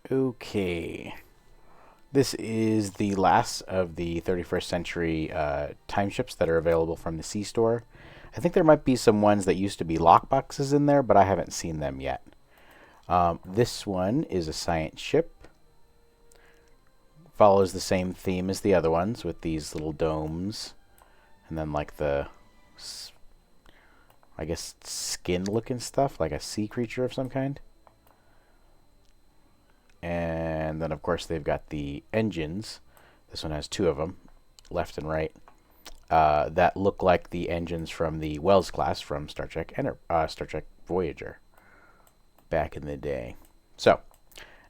Okay. This is the last of the 31st century time ships that are available from the C store. I think there might be some ones that used to be lockboxes in there, but I haven't seen them yet. This one is a science ship. Follows the same theme as the other ones with these little domes. And then like the, I guess, skin looking stuff, like a sea creature of some kind. And then, of course, they've got the engines. This one has two of them, left and right, that look like the engines from the Wells class from Star Trek Voyager back in the day. So,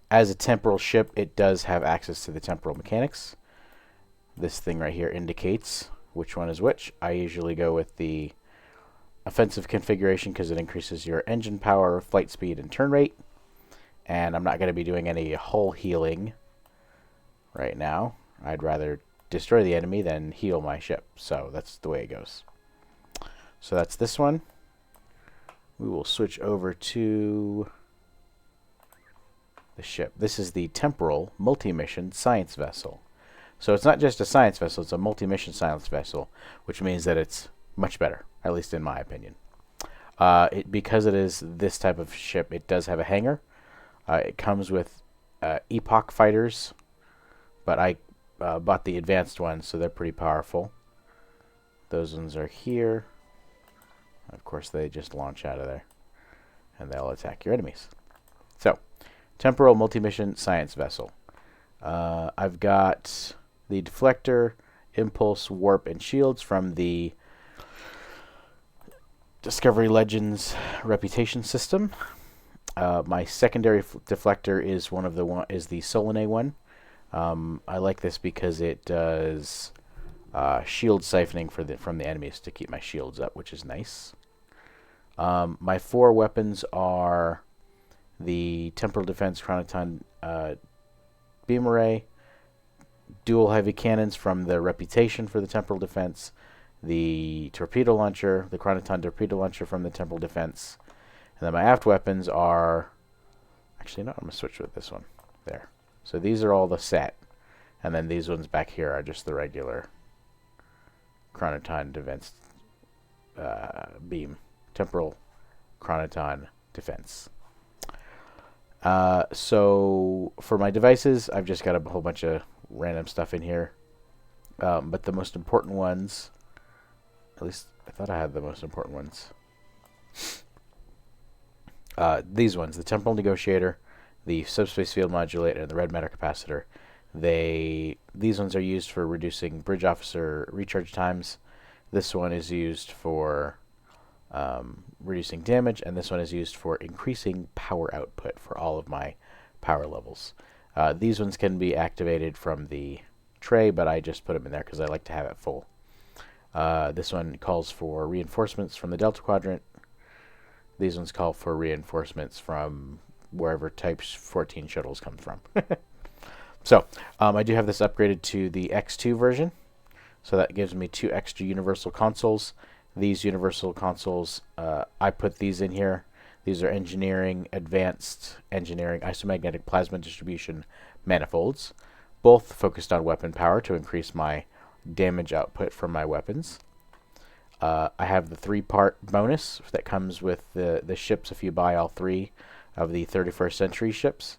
as a temporal ship, it does have access to the temporal mechanics. This thing right here indicates which one is which. I usually go with the offensive configuration because it increases your engine power, flight speed, and turn rate. And I'm not going to be doing any hull healing right now. I'd rather destroy the enemy than heal my ship. So that's the way it goes. So that's this one. We will switch over to the ship. This is the Temporal multi-mission science vessel. So it's not just a science vessel, it's a multi-mission science vessel, which means that it's much better, at least in my opinion. Because it is this type of ship, it does have a hangar. It comes with Epoch fighters, but I bought the advanced ones, so they're pretty powerful. Those ones are here. Of course, they just launch out of there, and they'll attack your enemies. So, Temporal multi-mission science vessel. I've got the deflector, impulse, warp, and shields from the Discovery Legends reputation system. My secondary deflector is the Solanae one. I like this because it does shield siphoning from the enemies to keep my shields up, which is nice. My four weapons are the Temporal Defense Chronoton Beam Array, dual heavy cannons from the reputation for the Temporal Defense, the torpedo launcher, the Chronoton torpedo launcher from the Temporal Defense. And then my aft weapons are... Actually, no, I'm going to switch with this one. There. So these are all the set. And then these ones back here are just the regular Chronoton Defense beam. Temporal Chronoton Defense. So for my devices, I've just got a whole bunch of random stuff in here. But the most important ones... At least I thought I had the most important ones. These ones, the Temporal Negotiator, the Subspace Field Modulator, and the Red Matter Capacitor. These ones are used for reducing bridge officer recharge times. This one is used for reducing damage, and this one is used for increasing power output for all of my power levels. These ones can be activated from the tray, but I just put them in there because I like to have it full. This one calls for reinforcements from the Delta Quadrant. These ones call for reinforcements from wherever Type 14 shuttles come from. So, I do have this upgraded to the X2 version. So that gives me 2 extra universal consoles. These universal consoles, I put these in here. These are advanced engineering, isomagnetic plasma distribution manifolds. Both focused on weapon power to increase my damage output from my weapons. I have the 3-part bonus that comes with the ships if you buy all 3 of the 31st century ships.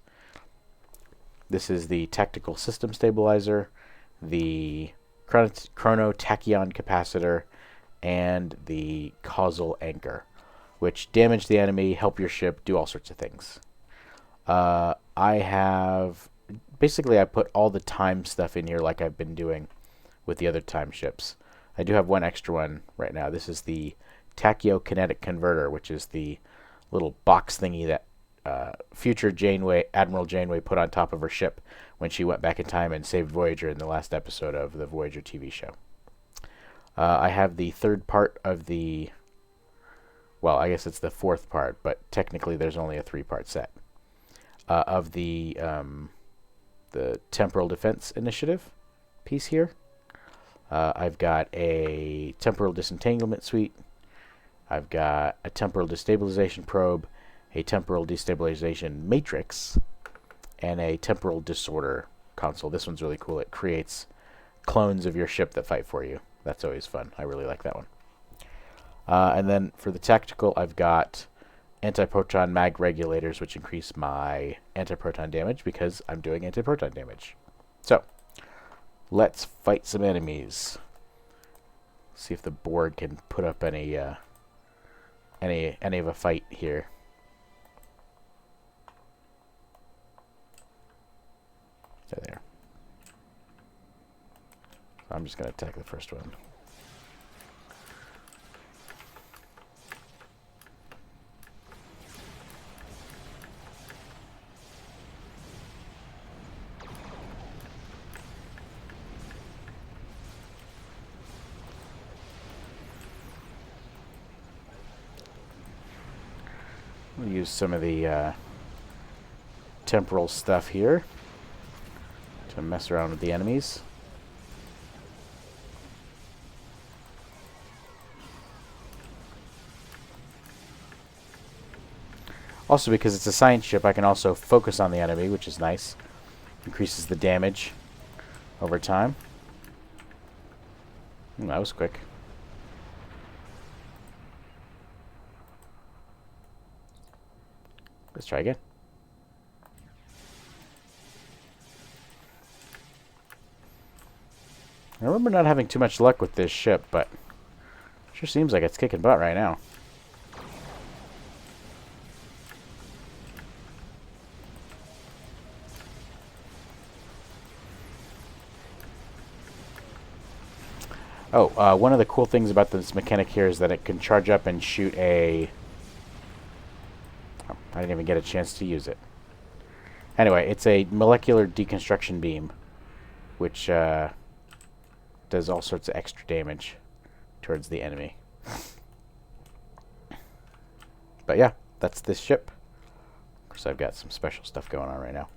This is the Tactical System Stabilizer, the Chrono Tachyon Capacitor, and the Causal Anchor, which damage the enemy, help your ship, do all sorts of things. I put all the time stuff in here like I've been doing with the other time ships. I do have one extra one right now. This is the Tachyokinetic Converter, which is the little box thingy that future Admiral Janeway put on top of her ship when she went back in time and saved Voyager in the last episode of the Voyager TV show. I have the third part of the... Well, I guess it's the fourth part, but technically there's only a 3-part set. Of the Temporal Defense Initiative piece here. I've got a Temporal Disentanglement Suite. I've got a Temporal Destabilization Probe, a Temporal Destabilization Matrix, and a temporal disorder console. This one's really cool. It creates clones of your ship that fight for you. That's always fun. I really like that one. And then for the tactical, I've got anti-proton mag regulators, which increase my anti-proton damage because I'm doing anti-proton damage. So, let's fight some enemies. See if the board can put up any of a fight here. So there. I'm just going to attack the first one. We'll use some of the temporal stuff here to mess around with the enemies. Also, because it's a science ship, I can also focus on the enemy, which is nice. Increases the damage over time. That was quick. Let's try again. I remember not having too much luck with this ship, but it sure seems like it's kicking butt right now. Oh, one of the cool things about this mechanic here is that it can charge up and shoot a... Oh, I didn't even get a chance to use it. Anyway, it's a molecular deconstruction beam, which does all sorts of extra damage towards the enemy. But yeah, that's this ship. Of course, I've got some special stuff going on right now.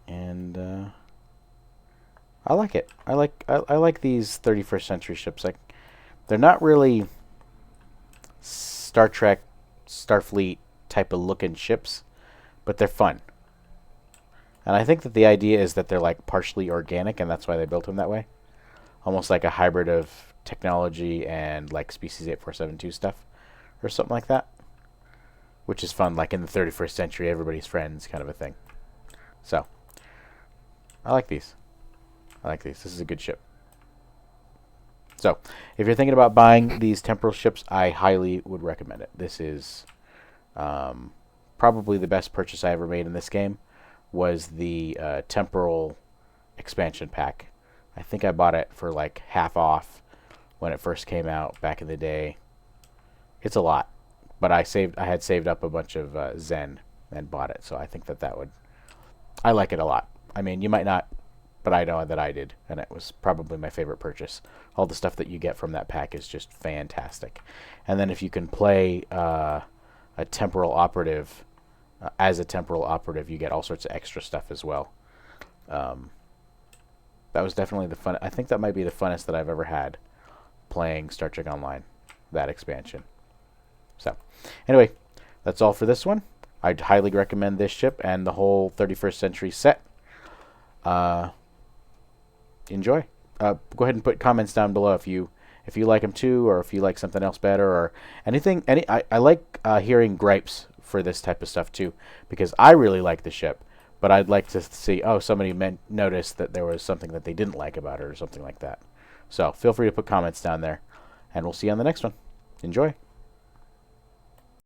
And I like it. I like these 31st century ships. Like, they're not really Star Trek, Starfleet type of looking ships, but they're fun. And I think that the idea is that they're like partially organic, and that's why they built them that way. Almost like a hybrid of technology and like Species 8472 stuff, or something like that. Which is fun, like in the 31st century, everybody's friends kind of a thing. So, I like these. I like these. This is a good ship. So, if you're thinking about buying these temporal ships, I highly would recommend it. This is probably the best purchase I ever made in this game. Was the temporal expansion pack. I think I bought it for like half off when it first came out back in the day. It's a lot, but I had saved up a bunch of Zen and bought it, so I think that would... I like it a lot. I mean, you might not, but I know that I did, and it was probably my favorite purchase. All the stuff that you get from that pack is just fantastic. And then if you can play a temporal operative... as a temporal operative, you get all sorts of extra stuff as well. That was definitely the fun. I think that might be the funnest that I've ever had playing Star Trek Online, that expansion. So, anyway, that's all for this one. I'd highly recommend this ship and the whole 31st century set. Enjoy. Go ahead and put comments down below if you like them too, or if you like something else better, or anything. I like hearing gripes for this type of stuff too, because I really like the ship, but I'd like to see, oh, somebody noticed that there was something that they didn't like about it or something like that. So feel free to put comments down there, and we'll see you on the next one. Enjoy.